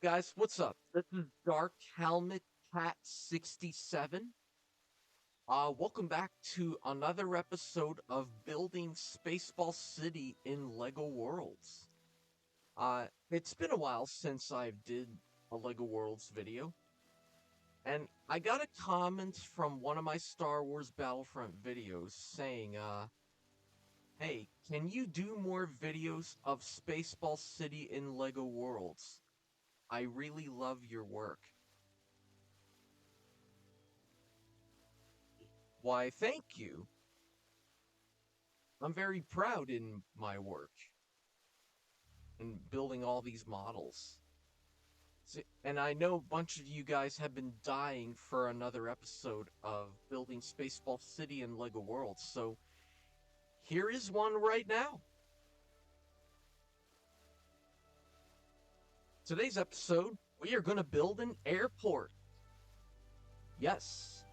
Guys, what's up? This is Dark Helmet Cat 67. Welcome back to another episode of Building Spaceball City in LEGO Worlds. It's been a while since I did a LEGO Worlds video, and I got a comment from one of my Star Wars Battlefront videos saying, hey, can you do more videos of Spaceball City in LEGO Worlds? I really love your work. Why, thank you. I'm very proud in my work in building all these models. And I know a bunch of you guys have been dying for another episode of building Spaceball City and LEGO Worlds, so here is one right now. Today's episode, we are going to build an airport. Yes.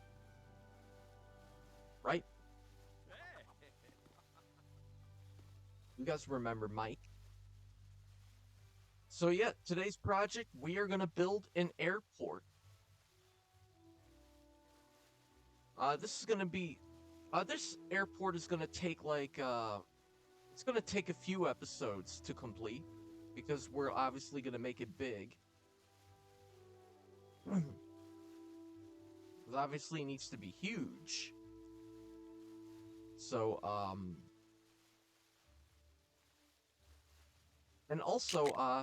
Right? You guys remember Mike? So yeah, today's project, we are going to build an airport. This is going to be, this airport is going to take it's going to take a few episodes to complete, because we're obviously going to make it big. It obviously needs to be huge. So, and also, I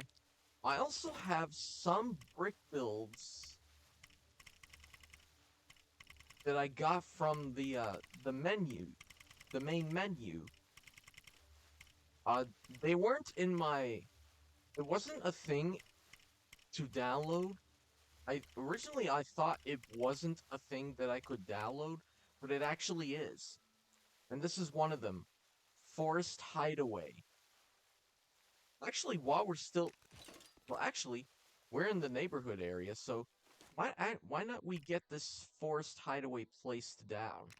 also have some brick builds that I got from the menu, the main menu. They weren't in my, it wasn't a thing to download. Originally I thought it wasn't a thing that I could download, but it actually is. And this is one of them. Forest Hideaway. Actually, we're in the neighborhood area, so why not we get this Forest Hideaway placed down?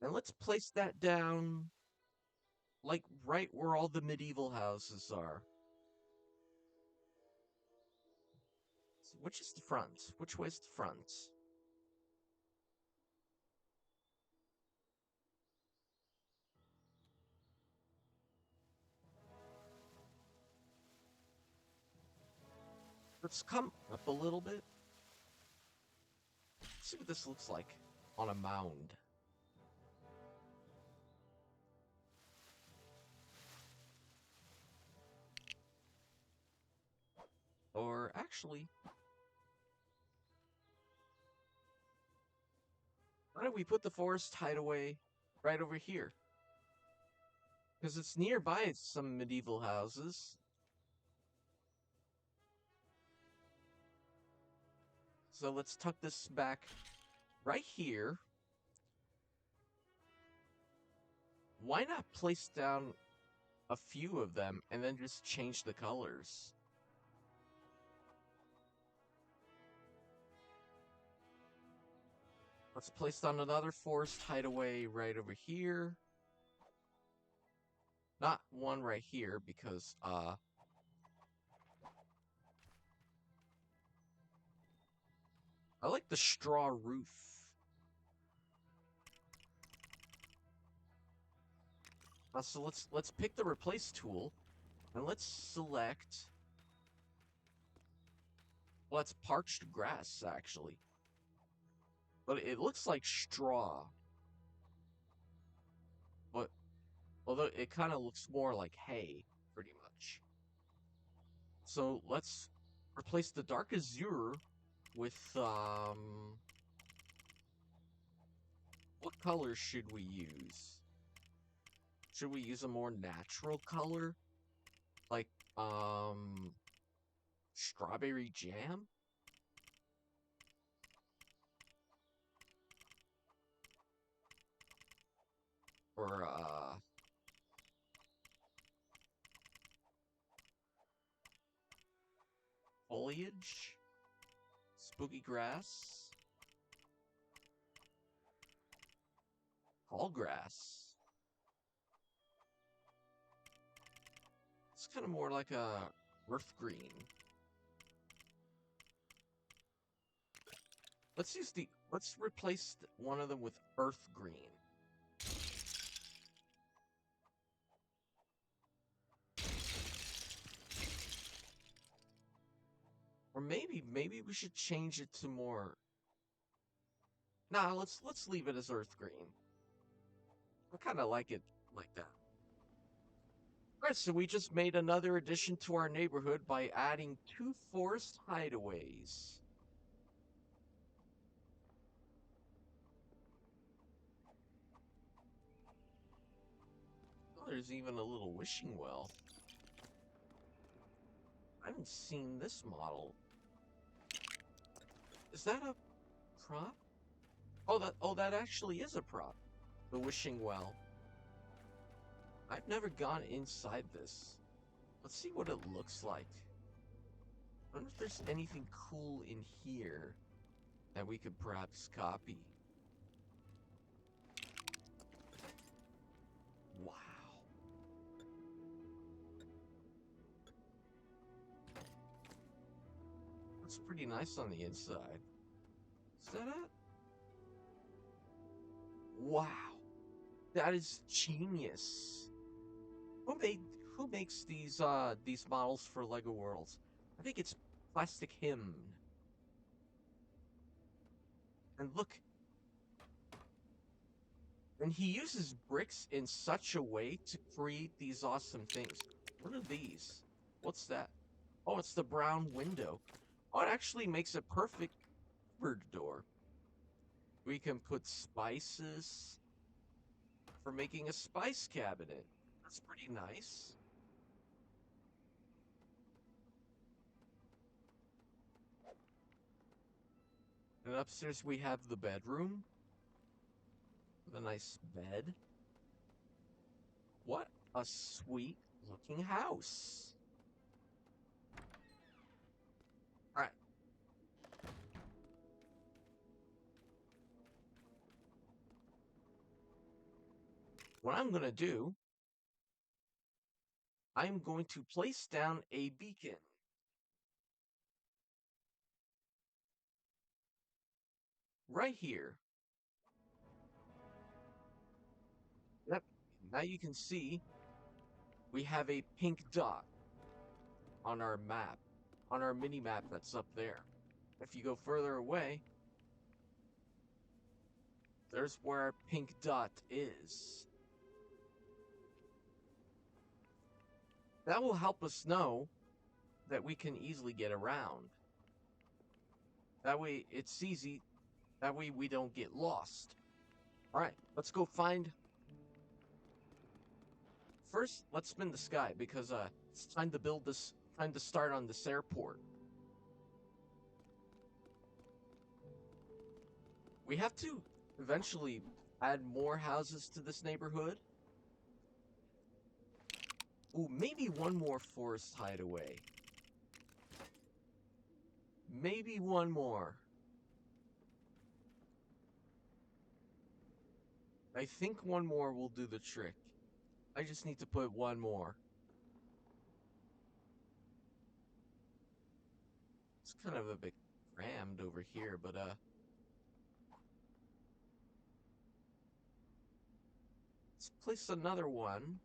And let's place that down, like, right where all the medieval houses are. So which is the front? Which way's the front? Let's come up a little bit. Let's see what this looks like on a mound. Or actually, why don't we put the Forest Hideaway right over here? Because it's nearby some medieval houses. So let's tuck this back right here. Why not place down a few of them and then just change the colors? Let's place down another Forest Hideaway right over here. Not one right here because, I like the straw roof. So let's pick the replace tool and let's select. Well, that's parched grass actually, but it looks like straw. But although it kind of looks more like hay, pretty much. So let's replace the dark azure with what color should we use? Should we use a more natural color? Like, strawberry jam? Or, foliage? Spooky grass? Tall grass? It's kind of more like a Earth green. Let's replace one of them with earth green. Or maybe we should change it to more. Nah, let's leave it as earth green. I kind of like it like that. Alright, so we just made another addition to our neighborhood by adding 2 forest hideaways. Oh, there's even a little wishing well. I haven't seen this model. Is that a prop? Oh, that actually is a prop. The wishing well. I've never gone inside this. Let's see what it looks like. I wonder if there's anything cool in here that we could perhaps copy. Wow. Looks pretty nice on the inside. Is that it? Wow. That is genius. Who makes these models for Lego Worlds? I think it's Plastic Him. And look, and he uses bricks in such a way to create these awesome things. What are these? What's that? Oh, it's the brown window. Oh, it actually makes a perfect cupboard door. We can put spices for making a spice cabinet. That's pretty nice. And upstairs we have the bedroom. The nice bed. What a sweet looking house. Alright. What I'm going to do, I'm going to place down a beacon. Right here. Yep. Now you can see we have a pink dot on our map, on our mini map that's up there. If you go further away, there's where our pink dot is. That will help us know that we can easily get around. That way it's easy. That way we don't get lost. Alright, let's go find... First, let's spin the sky because it's time to build this, time to start on this airport. We have to eventually add more houses to this neighborhood. Ooh, maybe one more forest hideaway. Maybe one more. I think one more will do the trick. I just need to put one more. It's kind of a bit crammed over here, but let's place another one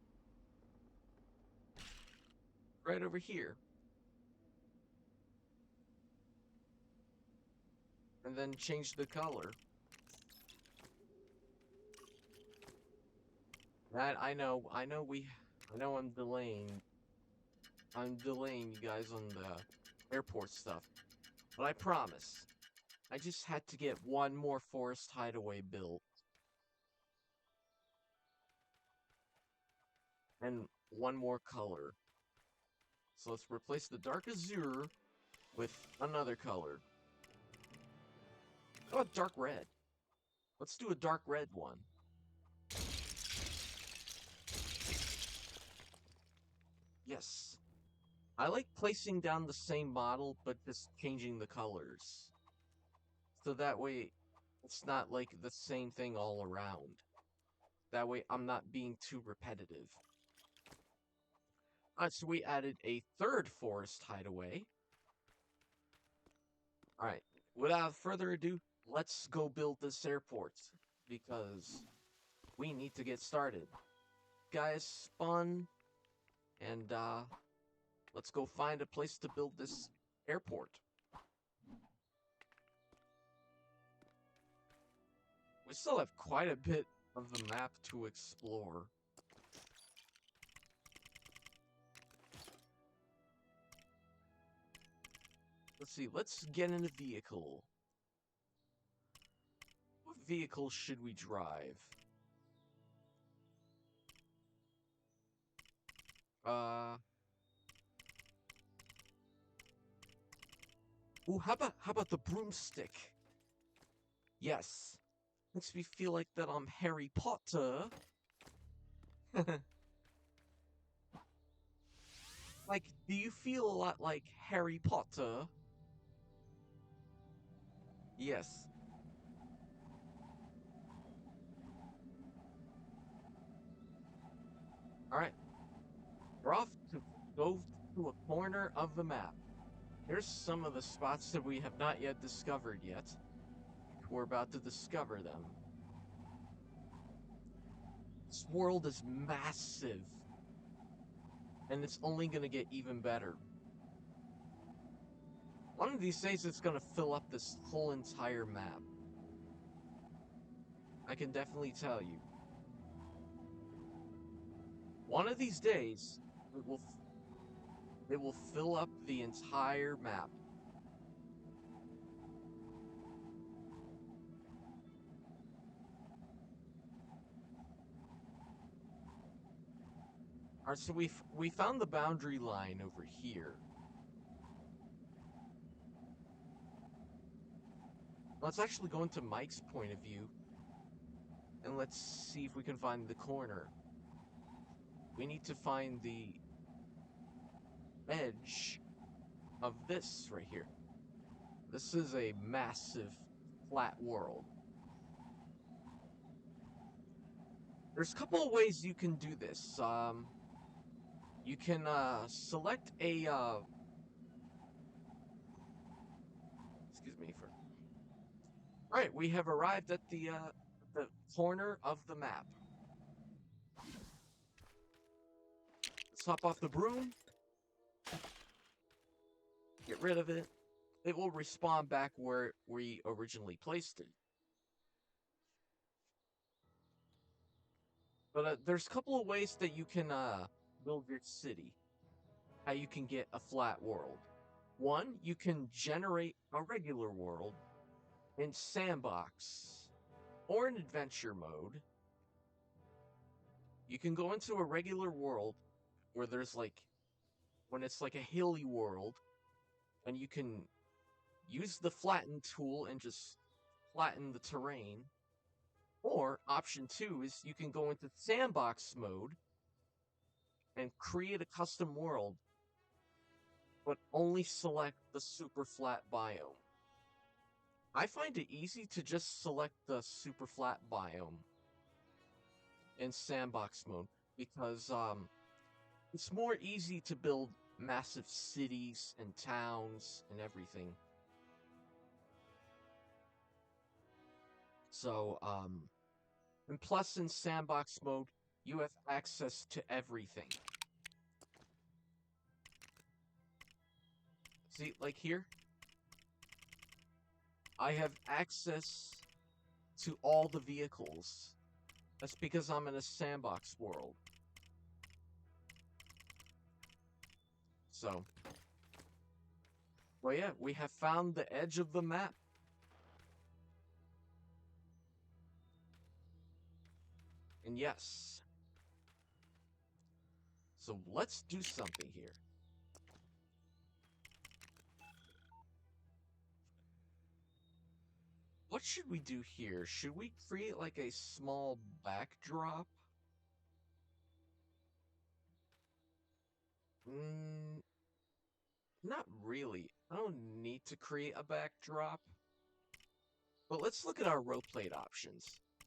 right over here. And then change the color. That I know I'm delaying you guys on the airport stuff. But I promise. I just had to get one more forest hideaway built. And one more color. So let's replace the dark azure with another color. How about dark red? Let's do a dark red one. Yes. I like placing down the same model, but just changing the colors. So that way, it's not like the same thing all around. That way, I'm not being too repetitive. So we added a third forest hideaway. Alright, without further ado, let's go build this airport, because we need to get started. Guys, spawn, and let's go find a place to build this airport. We still have quite a bit of the map to explore. Let's see, let's get in a vehicle. What vehicle should we drive? Ooh, how about the broomstick? Yes. Makes me feel like that I'm Harry Potter. Like, do you feel a lot like Harry Potter? Yes. Alright. We're off to go to a corner of the map. Here's some of the spots that we have not yet discovered yet. We're about to discover them. This world is massive. And it's only gonna get even better. One of these days it's gonna fill up this whole entire map. I can definitely tell you. One of these days, it will fill up the entire map. Alright, so we found the boundary line over here. Let's actually go into Mike's point of view, and let's see if we can find the corner. We need to find the edge of this right here. This is a massive flat world. There's a couple of ways you can do this. You can select a excuse me for. All right, we have arrived at the corner of the map. Let's hop off the broom. Get rid of it. It will respawn back where we originally placed it. But there's a couple of ways that you can build your city. How you can get a flat world. One, you can generate a regular world in sandbox or in adventure mode. You can go into a regular world where there's when it's like a hilly world, and you can use the flatten tool and just flatten the terrain. Or option two is you can go into sandbox mode and create a custom world, but only select the super flat biome. I find it easy to just select the super flat biome in sandbox mode because it's more easy to build massive cities and towns and everything. So, and plus in sandbox mode, you have access to everything. See, like here, I have access to all the vehicles. That's because I'm in a sandbox world. So, well, yeah, we have found the edge of the map. And yes. So let's do something here. What should we do here? Should we create like a small backdrop? Not really. I don't need to create a backdrop. But let's look at our row plate options.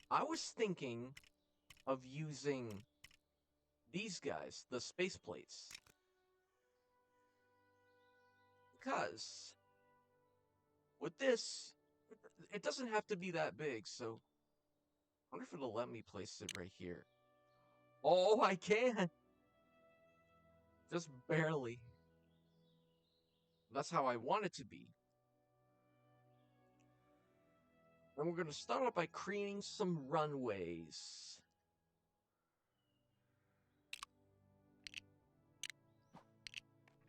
I was thinking of using these guys, the space plates. Because with this, it doesn't have to be that big, so I wonder if it'll let me place it right here. Oh, I can! Just barely. That's how I want it to be. And we're going to start out by creating some runways.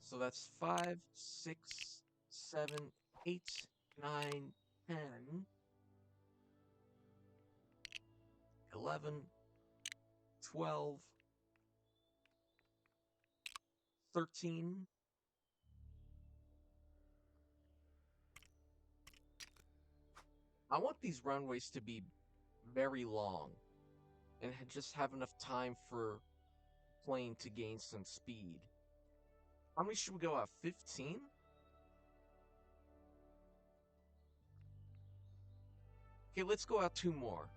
So that's 5, 6, 7, 8, 9, 10, 11, 12, 13. I want these runways to be very long and just have enough time for the plane to gain some speed. How many should we go at? 15? Okay, let's go out 2 more.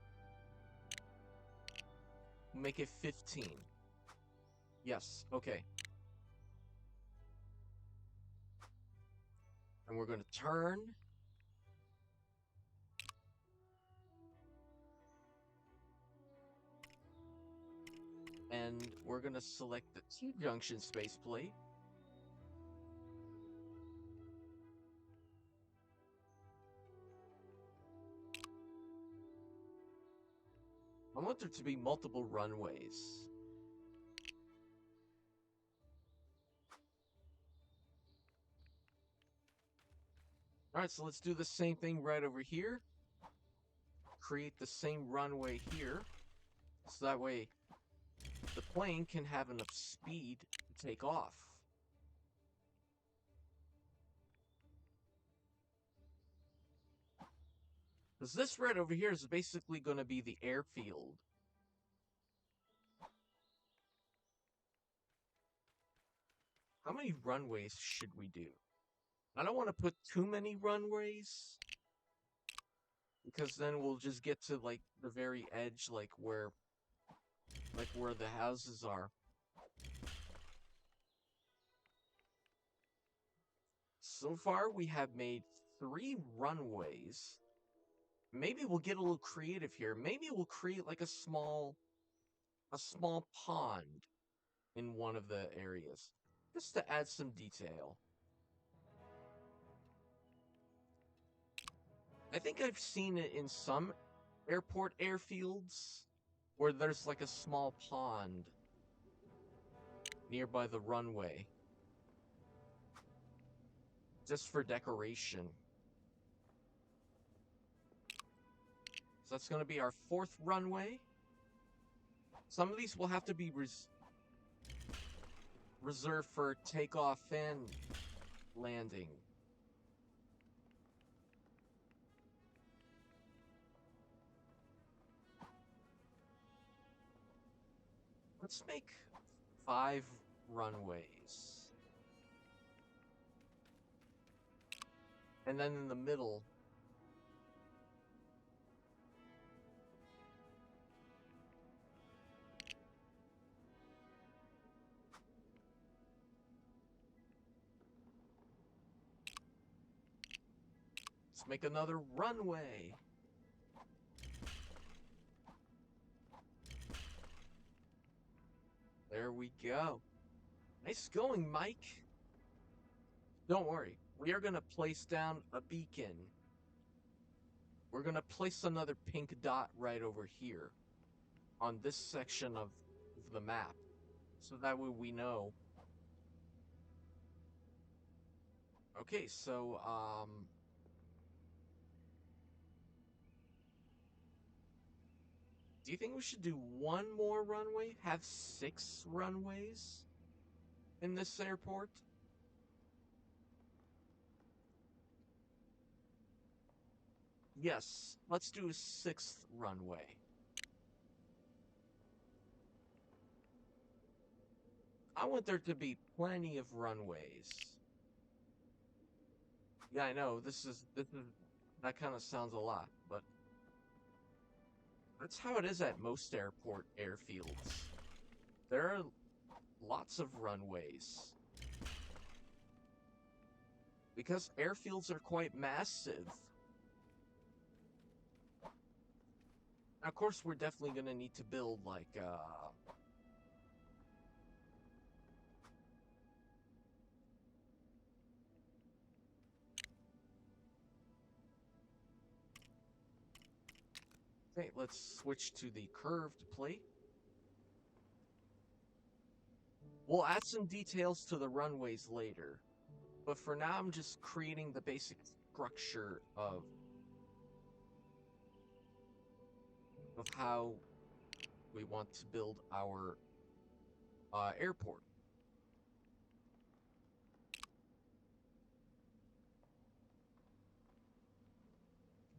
Make it 15. Yes, okay. And we're going to turn. And we're going to select the T-junction spaceplate. I want there to be multiple runways. Alright, so let's do the same thing right over here. Create the same runway here. So that way the plane can have enough speed to take off. Because this right over here is basically going to be the airfield. How many runways should we do? I don't want to put too many runways, because then we'll just get to like the very edge, like where the houses are. So far we have made 3 runways. Maybe we'll get a little creative here. Maybe we'll create like a small pond in one of the areas, just to add some detail. I think I've seen it in some airport airfields where there's like a small pond nearby the runway, just for decoration. So that's going to be our 4th runway. Some of these will have to be reserved for takeoff and landing. Let's make 5 runways. And then in the middle, let's make another runway. There we go. Nice going, Mike. Don't worry. We are going to place down a beacon. We're going to place another pink dot right over here on this section of the map. So that way we know. Okay, so, do you think we should do 1 more runway? Have 6 runways in this airport? Yes, let's do a 6th runway. I want there to be plenty of runways. Yeah, I know, that kind of sounds a lot, but that's how it is at most airport airfields. There are lots of runways. because airfields are quite massive. Now, of course, we're definitely going to need to build like okay, let's switch to the curved plate. We'll add some details to the runways later, but for now I'm just creating the basic structure of how we want to build our airport.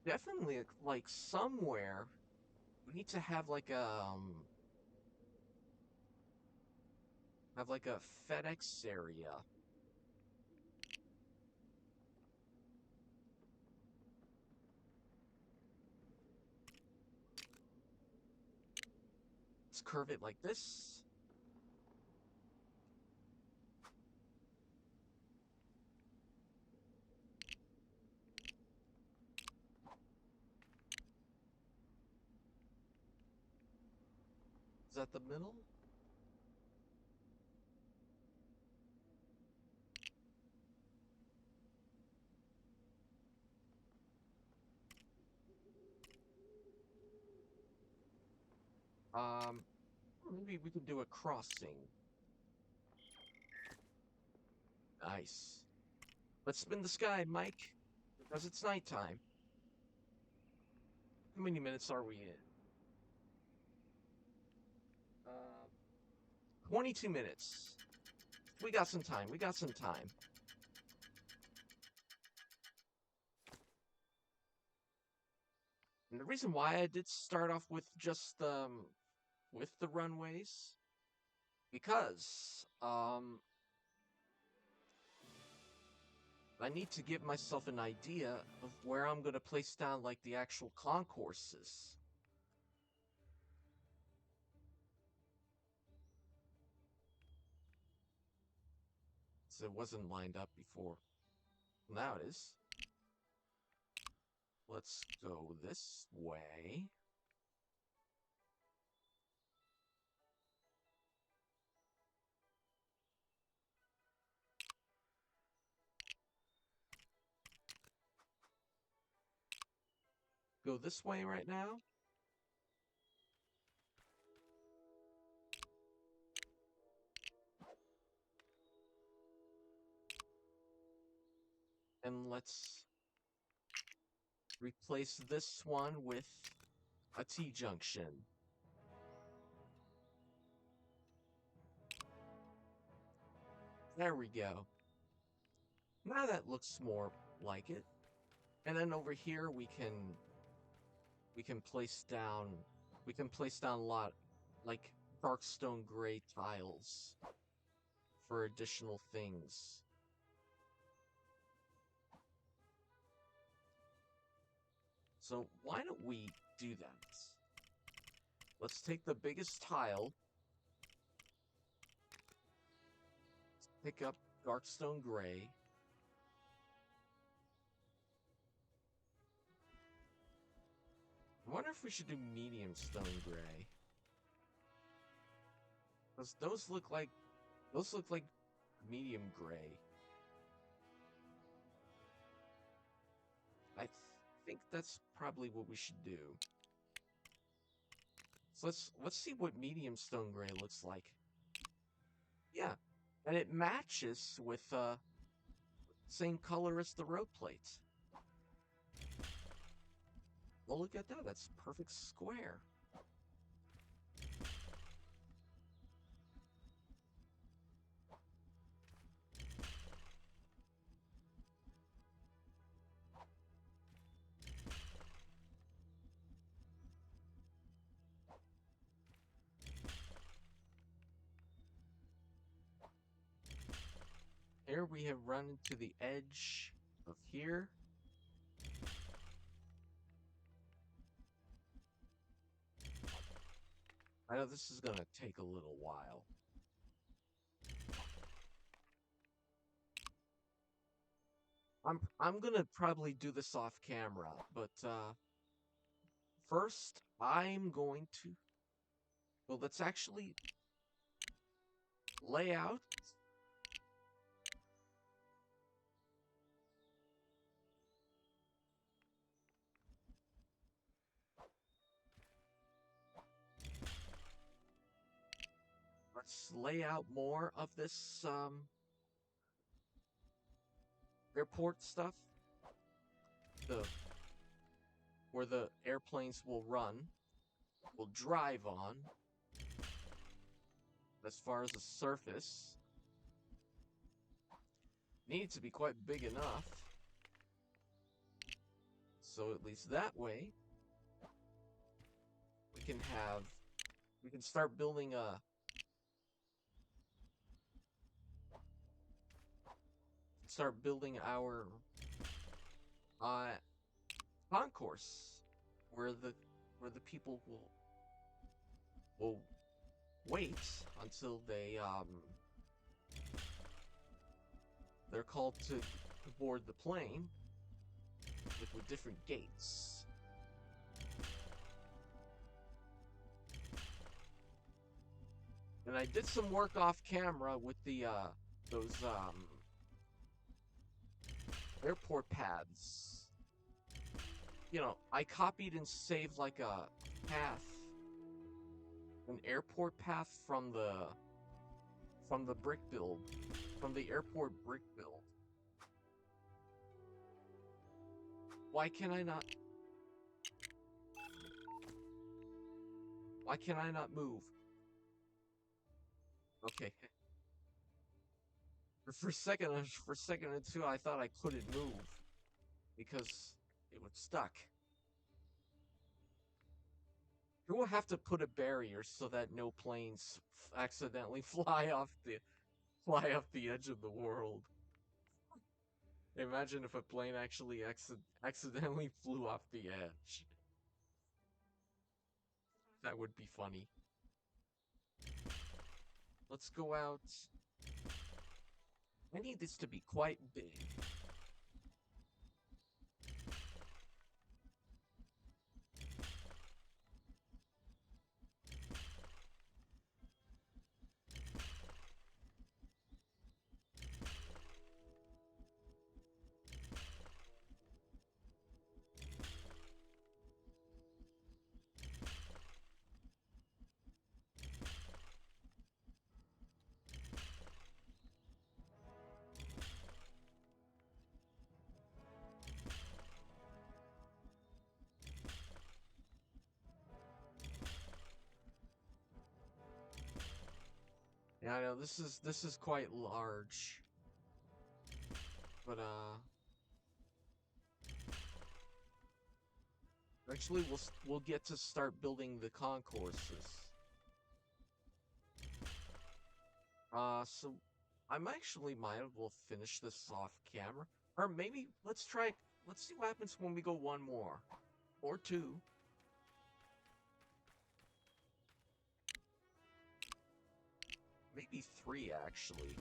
Definitely, like somewhere we need to have like a FedEx area. Let's curve it like this. Is that the middle? Um, Maybe we can do a crossing. Nice. Let's spin the sky, Mike, because it's nighttime. How many minutes are we in? 22 minutes. We got some time. We got some time. And the reason why I did start off with just with the runways, because I need to give myself an idea of where I'm going to place down like the actual concourses. So it wasn't lined up before. Now it is. Let's go this way. Go this way right now. And let's replace this one with a T-junction. There we go. Now that looks more like it. And then over here we can place down a lot like dark stone gray tiles for additional things. So why don't we do that? Let's take the biggest tile, pick up darkstone gray. I wonder if we should do medium stone gray. Because those look like medium gray. I think that's probably what we should do. So let's see what medium stone gray looks like. Yeah, and it matches with same color as the road plates. Well, look at that. That's perfect square. Here we have run into the edge of here. I know this is going to take a little while. I'm gonna probably do this off camera, but first I'm going to, well, let's actually lay out. Let's lay out more of this airport stuff. The where the airplanes will run, will drive on. As far as the surface, needs to be quite big enough. So at least that way, we can have, we can start building our uh, concourse, where the people will wait until they're called to board the plane with different gates. And I did some work off camera with the those airport paths. You know, I copied and saved like a path, an airport path from the brick build, from the airport brick build. Why can I not? Why can I not move? Okay. For a second or two, I thought I couldn't move because it was stuck. You will have to put a barrier so that no planes accidentally fly off the edge of the world. Imagine if a plane actually accidentally flew off the edge. That would be funny. Let's go out. I need this to be quite big. Yeah, I know this is quite large. But actually we'll get to start building the concourses. So I'm actually might as well finish this off camera. Or maybe let's see what happens when we go one more. Or two. Maybe three actually.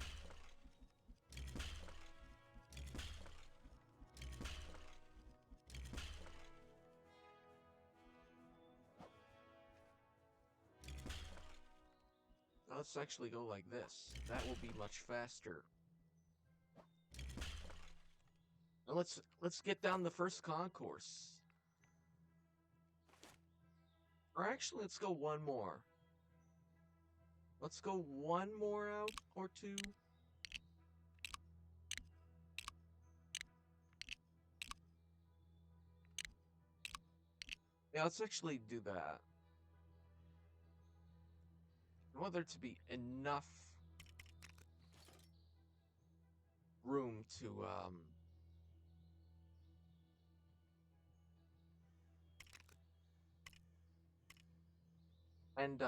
Let's actually go like this. That will be much faster. And let's get down the first concourse. Or actually, let's go one more. Let's go one more out or two. Yeah, let's actually do that. I want there to be enough room to and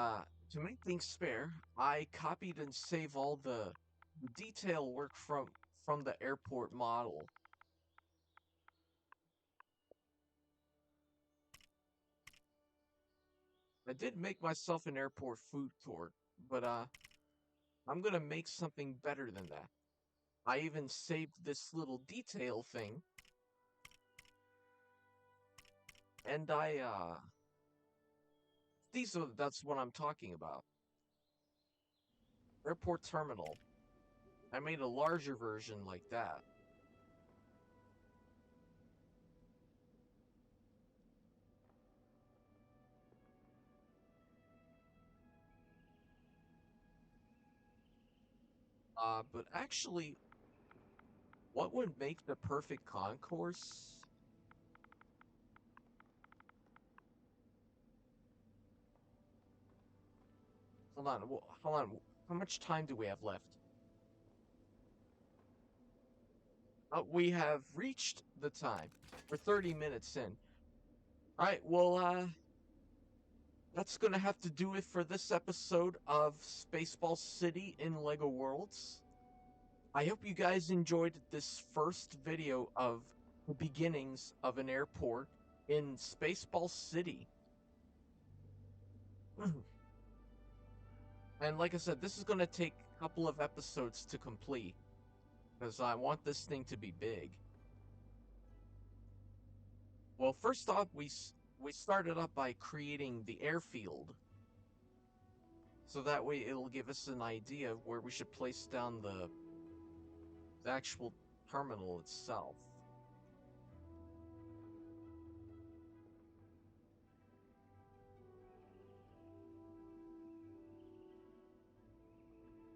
to make things fair, I copied and saved all the detail work from the airport model. I did make myself an airport food court, but I'm gonna make something better than that. I even saved this little detail thing, and that's what I'm talking about. Airport terminal. I made a larger version like that. But actually, what would make the perfect concourse? Hold on, hold on. How much time do we have left? We have reached the time. We're 30 minutes in. All right, well, that's gonna have to do it for this episode of Spaceball City in Lego Worlds. I hope you guys enjoyed this first video of the beginnings of an airport in Spaceball City. And like I said, this is going to take a couple of episodes to complete because I want this thing to be big. Well, first off, we started up by creating the airfield. So that way it'll give us an idea of where we should place down the actual terminal itself.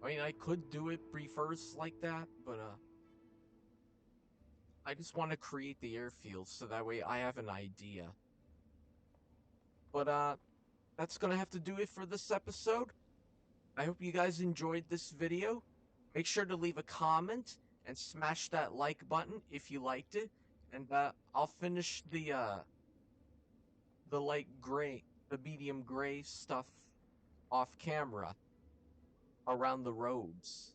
I mean, I could do it reverse like that, but I just want to create the airfield so that way I have an idea. But that's gonna have to do it for this episode. I hope you guys enjoyed this video. Make sure to leave a comment and smash that like button if you liked it. And I'll finish the light gray, the medium gray stuff off camera around the roads.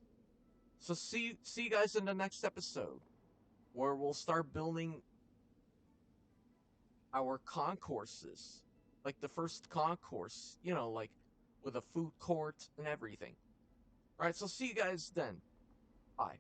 So see you guys in the next episode where we'll start building our concourses. Like the first concourse, like with a food court and everything. All right, so see you guys then. Bye.